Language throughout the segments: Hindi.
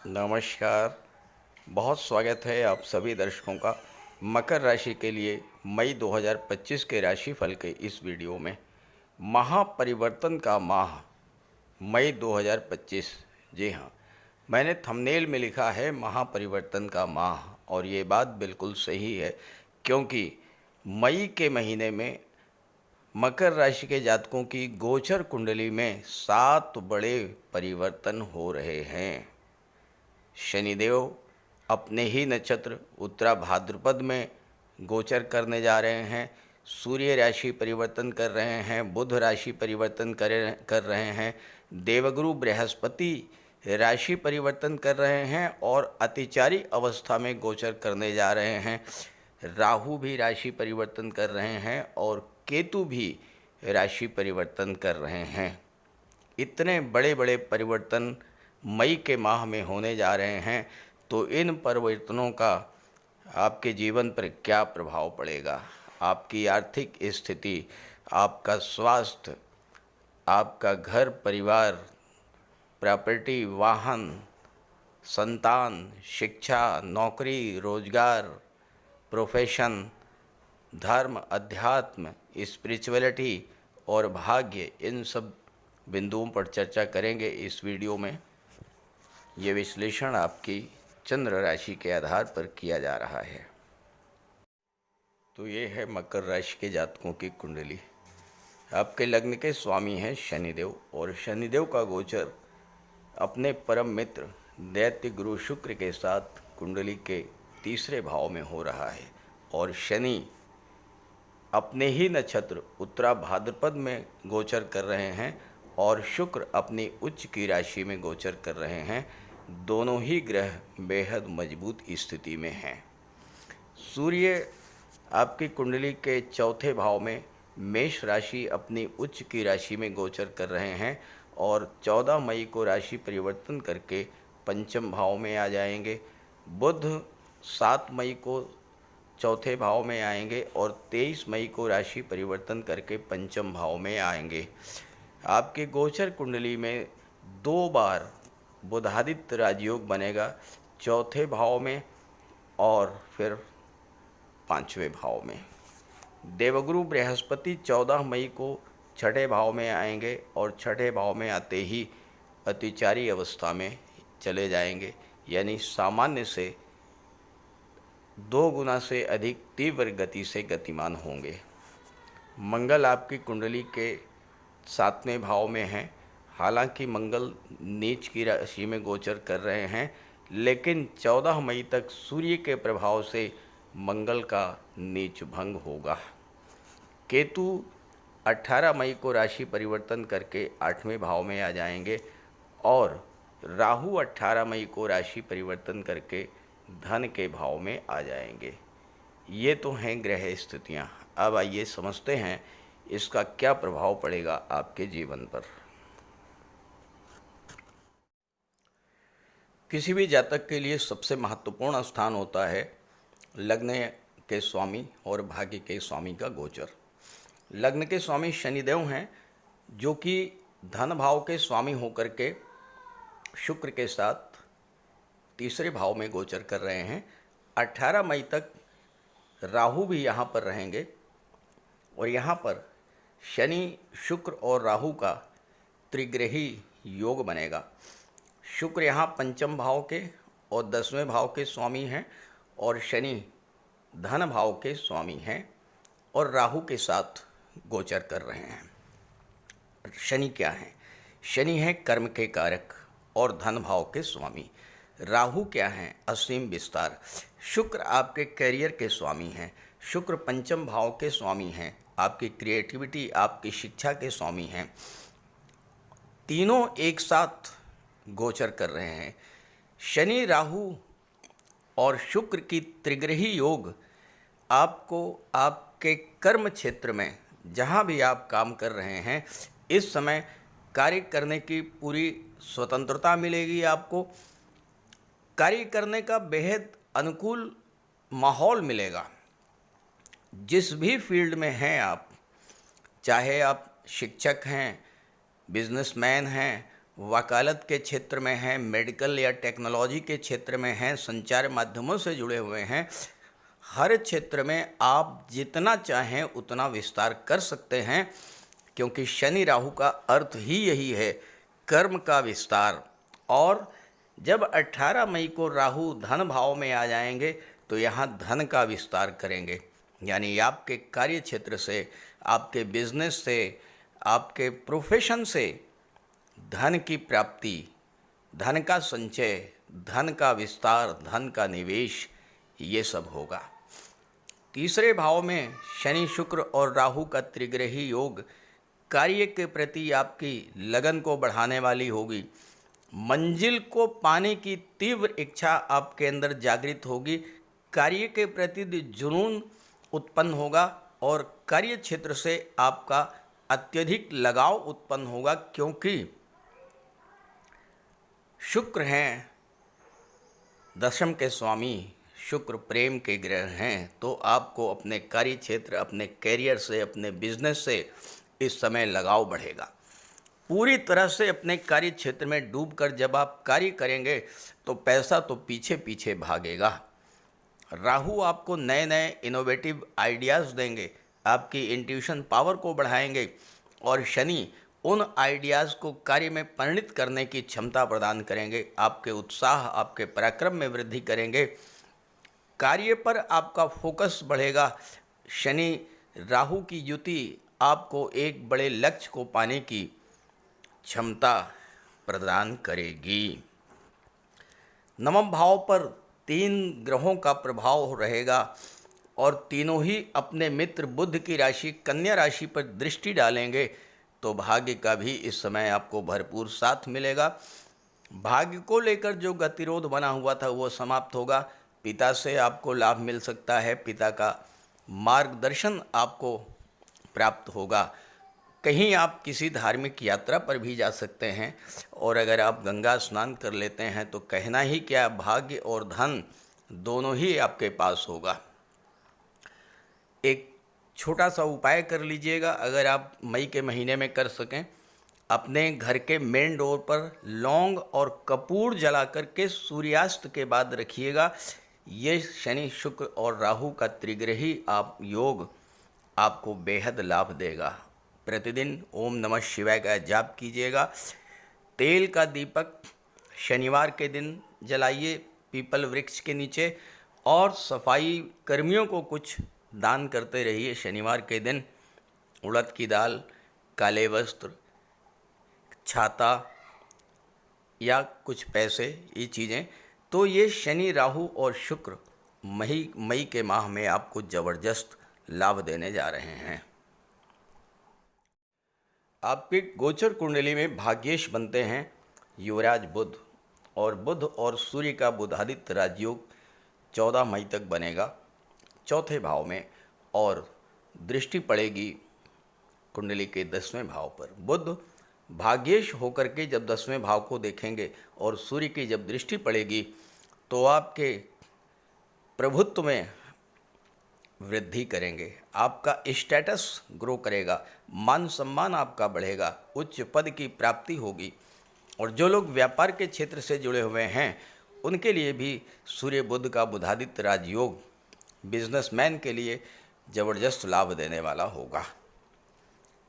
नमस्कार। बहुत स्वागत है आप सभी दर्शकों का मकर राशि के लिए मई 2025 के राशिफल के इस वीडियो में। महापरिवर्तन का माह मई 2025। जी हाँ, मैंने थंबनेल में लिखा है महापरिवर्तन का माह, और ये बात बिल्कुल सही है, क्योंकि मई के महीने में मकर राशि के जातकों की गोचर कुंडली में 7 बड़े परिवर्तन हो रहे हैं। शनिदेव अपने ही नक्षत्र उत्तरा भाद्रपद में गोचर करने जा रहे हैं। सूर्य राशि परिवर्तन कर रहे हैं, बुध राशि परिवर्तन कर रहे हैं, देवगुरु बृहस्पति राशि परिवर्तन कर रहे हैं और अतिचारी अवस्था में गोचर करने जा रहे हैं। राहु भी राशि परिवर्तन कर रहे हैं और केतु भी राशि परिवर्तन कर रहे हैं। इतने बड़े बड़े परिवर्तन मई के माह में होने जा रहे हैं, तो इन परिवर्तनों का आपके जीवन पर क्या प्रभाव पड़ेगा? आपकी आर्थिक स्थिति, आपका स्वास्थ्य, आपका घर परिवार, प्रॉपर्टी, वाहन, संतान, शिक्षा, नौकरी, रोजगार, प्रोफेशन, धर्म, अध्यात्म, स्पिरिचुअलिटी और भाग्य, इन सब बिंदुओं पर चर्चा करेंगे इस वीडियो में। ये विश्लेषण आपकी चंद्र राशि के आधार पर किया जा रहा है। तो ये है मकर राशि के जातकों की कुंडली। आपके लग्न के स्वामी हैं शनिदेव, और शनिदेव का गोचर अपने परम मित्र दैत्य गुरु शुक्र के साथ कुंडली के तीसरे भाव में हो रहा है। और शनि अपने ही नक्षत्र उत्तरा भाद्रपद में गोचर कर रहे हैं और शुक्र अपनी उच्च की राशि में गोचर कर रहे हैं। दोनों ही ग्रह बेहद मजबूत स्थिति में हैं। सूर्य आपकी कुंडली के चौथे भाव में मेष राशि अपनी उच्च की राशि में गोचर कर रहे हैं और 14 मई को राशि परिवर्तन करके पंचम भाव में आ जाएंगे। बुध 7 मई को चौथे भाव में आएंगे और 23 मई को राशि परिवर्तन करके पंचम भाव में आएंगे। आपके गोचर कुंडली में 2 बार बुधादित्य राजयोग बनेगा, चौथे भाव में और फिर 5वें भाव में। देवगुरु बृहस्पति 14 मई को छठे भाव में आएंगे और छठे भाव में आते ही अतिचारी अवस्था में चले जाएंगे, यानी सामान्य से 2 गुना से अधिक तीव्र गति से गतिमान होंगे। मंगल आपकी कुंडली के 7वें भाव में हैं। हालांकि मंगल नीच की राशि में गोचर कर रहे हैं, लेकिन 14 मई तक सूर्य के प्रभाव से मंगल का नीच भंग होगा। केतु 18 मई को राशि परिवर्तन करके 8वें भाव में आ जाएंगे और राहु 18 मई को राशि परिवर्तन करके धन के भाव में आ जाएंगे। ये तो हैं ग्रह स्थितियाँ। अब आइए समझते हैं इसका क्या प्रभाव पड़ेगा आपके जीवन पर। किसी भी जातक के लिए सबसे महत्वपूर्ण स्थान होता है लग्न के स्वामी और भाग्य के स्वामी का गोचर। लग्न के स्वामी शनिदेव हैं, जो कि धन भाव के स्वामी होकर के शुक्र के साथ तीसरे भाव में गोचर कर रहे हैं। 18 मई तक राहु भी यहाँ पर रहेंगे और यहाँ पर शनि, शुक्र और राहु का त्रिग्रही योग बनेगा। शुक्र यहाँ पंचम भाव के और 10वें भाव के स्वामी हैं और शनि धन भाव के स्वामी हैं और राहु के साथ गोचर कर रहे हैं। शनि क्या है? शनि है कर्म के कारक और धन भाव के स्वामी। राहु क्या है? असीम विस्तार। शुक्र आपके कैरियर के स्वामी हैं। शुक्र पंचम भाव के स्वामी हैं, आपकी क्रिएटिविटी, आपकी शिक्षा के स्वामी हैं। तीनों एक साथ गोचर कर रहे हैं। शनि, राहु और शुक्र की त्रिग्रही योग आपको आपके कर्म क्षेत्र में जहाँ भी आप काम कर रहे हैं, इस समय कार्य करने की पूरी स्वतंत्रता मिलेगी। आपको कार्य करने का बेहद अनुकूल माहौल मिलेगा। जिस भी फील्ड में हैं आप, चाहे आप शिक्षक हैं, बिजनेसमैन हैं, वकालत के क्षेत्र में हैं, मेडिकल या टेक्नोलॉजी के क्षेत्र में हैं, संचार माध्यमों से जुड़े हुए हैं, हर क्षेत्र में आप जितना चाहें उतना विस्तार कर सकते हैं, क्योंकि शनि राहु का अर्थ ही यही है, कर्म का विस्तार। और जब 18 मई को राहु धन भाव में आ जाएंगे तो यहाँ धन का विस्तार करेंगे, यानी आपके कार्य क्षेत्र से, आपके बिजनेस से, आपके प्रोफेशन से धन की प्राप्ति, धन का संचय, धन का विस्तार, धन का निवेश, ये सब होगा। तीसरे भाव में शनि शुक्र और राहु का त्रिग्रही योग कार्य के प्रति आपकी लगन को बढ़ाने वाली होगी। मंजिल को पाने की तीव्र इच्छा आपके अंदर जागृत होगी, कार्य के प्रति जुनून उत्पन्न होगा और कार्य क्षेत्र से आपका अत्यधिक लगाव उत्पन्न होगा, क्योंकि शुक्र हैं दशम के स्वामी, शुक्र प्रेम के ग्रह हैं। तो आपको अपने कार्य क्षेत्र, अपने कैरियर से, अपने बिजनेस से इस समय लगाव बढ़ेगा। पूरी तरह से अपने कार्य क्षेत्र में डूबकर जब आप कार्य करेंगे तो पैसा तो पीछे पीछे भागेगा। राहु आपको नए नए इनोवेटिव आइडियाज़ देंगे, आपकी इंट्यूशन पावर को बढ़ाएंगे, और शनि उन आइडियाज़ को कार्य में परिणित करने की क्षमता प्रदान करेंगे। आपके उत्साह, आपके पराक्रम में वृद्धि करेंगे, कार्य पर आपका फोकस बढ़ेगा। शनि राहु की युति आपको एक बड़े लक्ष्य को पाने की क्षमता प्रदान करेगी। नवम भाव पर 3 ग्रहों का प्रभाव रहेगा और तीनों ही अपने मित्र बुध की राशि कन्या राशि पर दृष्टि डालेंगे, तो भाग्य का भी इस समय आपको भरपूर साथ मिलेगा। भाग्य को लेकर जो गतिरोध बना हुआ था वो समाप्त होगा। पिता से आपको लाभ मिल सकता है, पिता का मार्गदर्शन आपको प्राप्त होगा। कहीं आप किसी धार्मिक यात्रा पर भी जा सकते हैं, और अगर आप गंगा स्नान कर लेते हैं तो कहना ही क्या, भाग्य और धन दोनों ही आपके पास होगा। एक छोटा सा उपाय कर लीजिएगा, अगर आप मई के महीने में कर सकें, अपने घर के मेन डोर पर लौंग और कपूर जला करके सूर्यास्त के बाद रखिएगा। ये शनि शुक्र और राहु का त्रिग्रही आप योग आपको बेहद लाभ देगा। प्रतिदिन ओम नमः शिवाय का जाप कीजिएगा। तेल का दीपक शनिवार के दिन जलाइए पीपल वृक्ष के नीचे, और सफाई कर्मियों को कुछ दान करते रहिए शनिवार के दिन। उड़द की दाल, काले वस्त्र, छाता या कुछ पैसे, ये चीज़ें, तो ये शनि राहु और शुक्र मई के माह में आपको ज़बरदस्त लाभ देने जा रहे हैं। आपके गोचर कुंडली में भाग्येश बनते हैं युवराज बुध, और बुध और सूर्य का बुधादित्य राजयोग 14 मई तक बनेगा चौथे भाव में, और दृष्टि पड़ेगी कुंडली के 10वें भाव पर। बुध भाग्येश होकर के जब 10वें भाव को देखेंगे और सूर्य की जब दृष्टि पड़ेगी तो आपके प्रभुत्व में वृद्धि करेंगे, आपका स्टेटस ग्रो करेगा, मान सम्मान आपका बढ़ेगा, उच्च पद की प्राप्ति होगी। और जो लोग व्यापार के क्षेत्र से जुड़े हुए हैं उनके लिए भी सूर्य बुध का बुधादित्य राजयोग बिजनेसमैन के लिए ज़बरदस्त लाभ देने वाला होगा।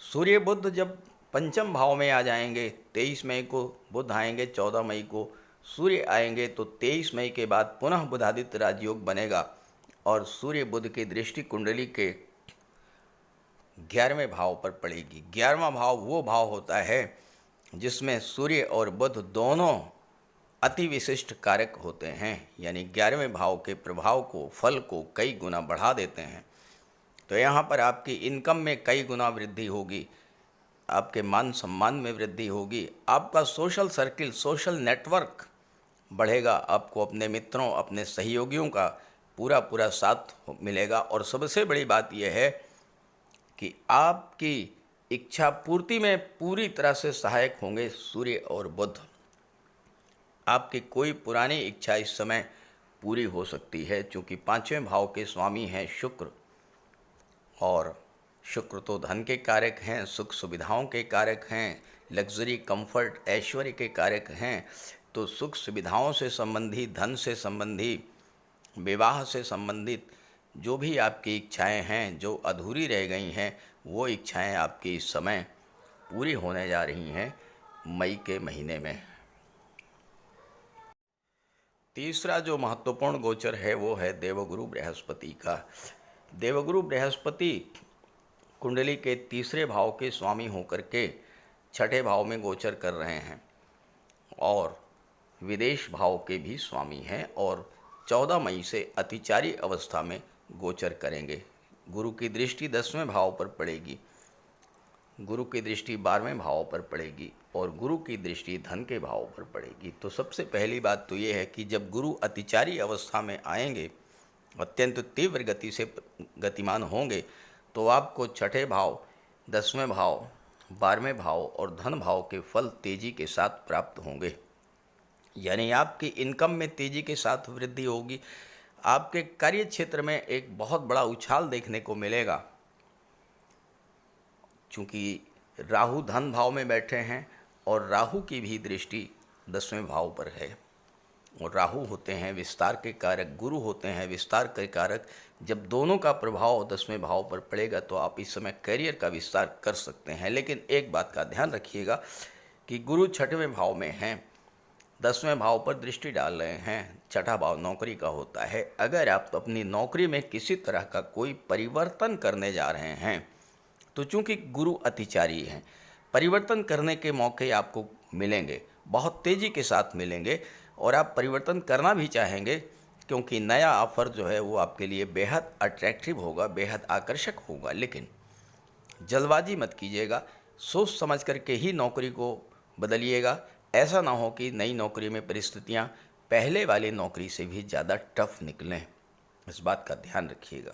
सूर्य बुध जब पंचम भाव में आ जाएंगे, 23 मई को बुध आएंगे, 14 मई को सूर्य आएंगे, तो 23 मई के बाद पुनः बुधादित्य राजयोग बनेगा, और सूर्य बुध की दृष्टि कुंडली के 11वें भाव पर पड़ेगी। 11वां भाव वो भाव होता है जिसमें सूर्य और बुध दोनों अति विशिष्ट कारक होते हैं, यानी 11वें भाव के प्रभाव को, फल को कई गुना बढ़ा देते हैं। तो यहाँ पर आपकी इनकम में कई गुना वृद्धि होगी, आपके मान सम्मान में वृद्धि होगी, आपका सोशल सर्किल, सोशल नेटवर्क बढ़ेगा, आपको अपने मित्रों, अपने सहयोगियों का पूरा साथ मिलेगा। और सबसे बड़ी बात यह है कि आपकी इच्छा पूर्ति में पूरी तरह से सहायक होंगे सूर्य और बुध। आपकी कोई पुरानी इच्छा इस समय पूरी हो सकती है, क्योंकि 5वें भाव के स्वामी हैं शुक्र, और शुक्र तो धन के कारक हैं, सुख सुविधाओं के कारक हैं, लग्जरी, कंफर्ट, ऐश्वर्य के कारक हैं। तो सुख सुविधाओं से संबंधी, धन से संबंधी, विवाह से संबंधित जो भी आपकी इच्छाएं हैं, जो अधूरी रह गई हैं, वो इच्छाएं आपकी इस समय पूरी होने जा रही हैं मई के महीने में। तीसरा जो महत्वपूर्ण गोचर है वो है देवगुरु बृहस्पति का। देवगुरु बृहस्पति कुंडली के तीसरे भाव के स्वामी होकर के छठे भाव में गोचर कर रहे हैं और विदेश भाव के भी स्वामी हैं और 14 मई से अतिचारी अवस्था में गोचर करेंगे। गुरु की दृष्टि 10वें भाव पर पड़ेगी, गुरु की दृष्टि 12वें भाव पर पड़ेगी और गुरु की दृष्टि धन के भाव पर पड़ेगी। तो सबसे पहली बात तो ये है कि जब गुरु अतिचारी अवस्था में आएंगे, अत्यंत तीव्र गति से गतिमान होंगे, तो आपको छठे भाव, 10वें भाव, 12वें भाव और धन भाव के फल तेजी के साथ प्राप्त होंगे। यानी आपकी इनकम में तेजी के साथ वृद्धि होगी। आपके कार्य क्षेत्र में एक बहुत बड़ा उछाल देखने को मिलेगा। चूँकि राहु धन भाव में बैठे हैं और राहु की भी दृष्टि 10वें भाव पर है और राहु होते हैं विस्तार के कारक, गुरु होते हैं विस्तार के कारक। जब दोनों का प्रभाव 10वें भाव पर पड़ेगा तो आप इस समय करियर का विस्तार कर सकते हैं। लेकिन एक बात का ध्यान रखिएगा कि गुरु छठवें भाव में हैं, 10वें भाव पर दृष्टि डाल रहे हैं। छठा भाव नौकरी का होता है। अगर आप अपनी नौकरी में किसी तरह का कोई परिवर्तन करने जा रहे हैं तो चूंकि गुरु अतिचारी हैं, परिवर्तन करने के मौके आपको मिलेंगे, बहुत तेज़ी के साथ मिलेंगे और आप परिवर्तन करना भी चाहेंगे क्योंकि नया ऑफ़र जो है वो आपके लिए बेहद अट्रैक्टिव होगा, बेहद आकर्षक होगा। लेकिन जल्दबाजी मत कीजिएगा, सोच समझ करके ही नौकरी को बदलिएगा। ऐसा ना हो कि नई नौकरी में परिस्थितियां पहले वाली नौकरी से भी ज़्यादा टफ निकलें, इस बात का ध्यान रखिएगा।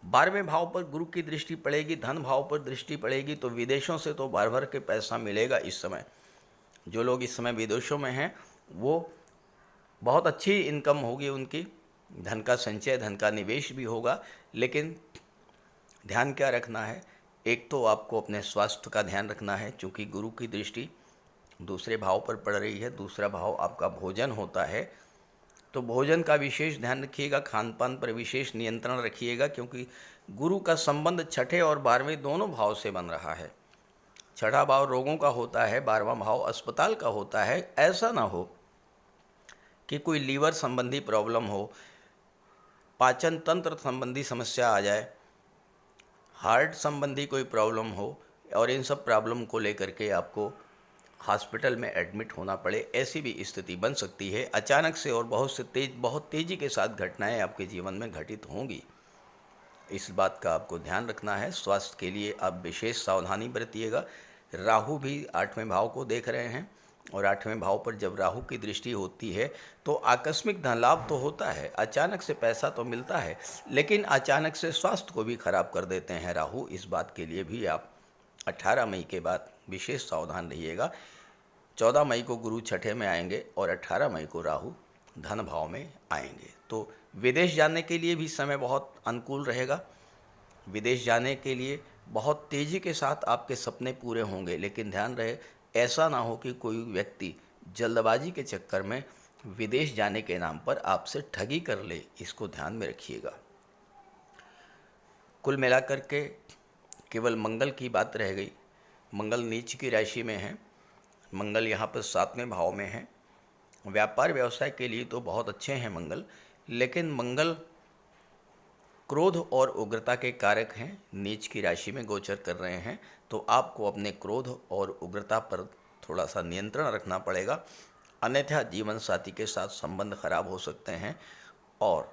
12वें भाव पर गुरु की दृष्टि पड़ेगी, धन भाव पर दृष्टि पड़ेगी, तो विदेशों से तो भर भर के पैसा मिलेगा इस समय। जो लोग इस समय विदेशों में हैं वो बहुत अच्छी इनकम होगी उनकी, धन का संचय, धन का निवेश भी होगा। लेकिन ध्यान क्या रखना है, एक तो आपको अपने स्वास्थ्य का ध्यान रखना है क्योंकि गुरु की दृष्टि दूसरे भाव पर पड़ रही है। दूसरा भाव आपका भोजन होता है, तो भोजन का विशेष ध्यान रखिएगा, खान पान पर विशेष नियंत्रण रखिएगा क्योंकि गुरु का संबंध छठे और 12वें दोनों भाव से बन रहा है। छठा भाव रोगों का होता है, 12वां भाव अस्पताल का होता है। ऐसा ना हो कि कोई लीवर संबंधी प्रॉब्लम हो, पाचन तंत्र संबंधी समस्या आ जाए, हार्ट संबंधी कोई प्रॉब्लम हो और इन सब प्रॉब्लम को लेकर के आपको हॉस्पिटल में एडमिट होना पड़े, ऐसी भी स्थिति बन सकती है अचानक से। और बहुत तेज़ी के साथ घटनाएं आपके जीवन में घटित होंगी। इस बात का आपको ध्यान रखना है। स्वास्थ्य के लिए आप विशेष सावधानी बरतिएगा। राहु भी 8वें भाव को देख रहे हैं और 8वें भाव पर जब राहु की दृष्टि होती है तो आकस्मिक धन लाभ तो होता है, अचानक से पैसा तो मिलता है, लेकिन अचानक से स्वास्थ्य को भी खराब कर देते हैं राहु। इस बात के लिए भी आप 18 मई के बाद विशेष सावधान रहिएगा। 14 मई को गुरु छठे में आएंगे और 18 मई को राहु धन भाव में आएंगे। तो विदेश जाने के लिए भी समय बहुत अनुकूल रहेगा। विदेश जाने के लिए बहुत तेज़ी के साथ आपके सपने पूरे होंगे। लेकिन ध्यान रहे, ऐसा ना हो कि कोई व्यक्ति जल्दबाजी के चक्कर में विदेश जाने के नाम पर आपसे ठगी कर ले, इसको ध्यान में रखिएगा। कुल मिलाकर के केवल मंगल की बात रह गई। मंगल नीच की राशि में है, मंगल यहाँ पर 7वें भाव में है। व्यापार व्यवसाय के लिए तो बहुत अच्छे हैं मंगल, लेकिन मंगल क्रोध और उग्रता के कारक हैं, नीच की राशि में गोचर कर रहे हैं। तो आपको अपने क्रोध और उग्रता पर थोड़ा सा नियंत्रण रखना पड़ेगा, अन्यथा जीवन साथी के साथ संबंध खराब हो सकते हैं और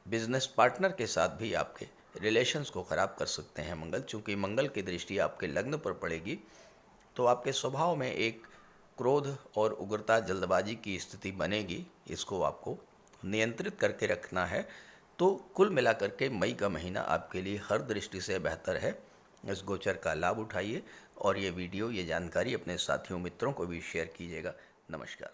बिजनेस पार्टनर के साथ भी आपके रिलेशंस को ख़राब कर सकते हैं मंगल। चूँकि मंगल की दृष्टि आपके लग्न पर पड़ेगी तो आपके स्वभाव में एक क्रोध और उग्रता, जल्दबाजी की स्थिति बनेगी। इसको आपको नियंत्रित करके रखना है। तो कुल मिलाकर के मई का महीना आपके लिए हर दृष्टि से बेहतर है। इस गोचर का लाभ उठाइए और ये वीडियो, ये जानकारी अपने साथियों, मित्रों को भी शेयर कीजिएगा। नमस्कार।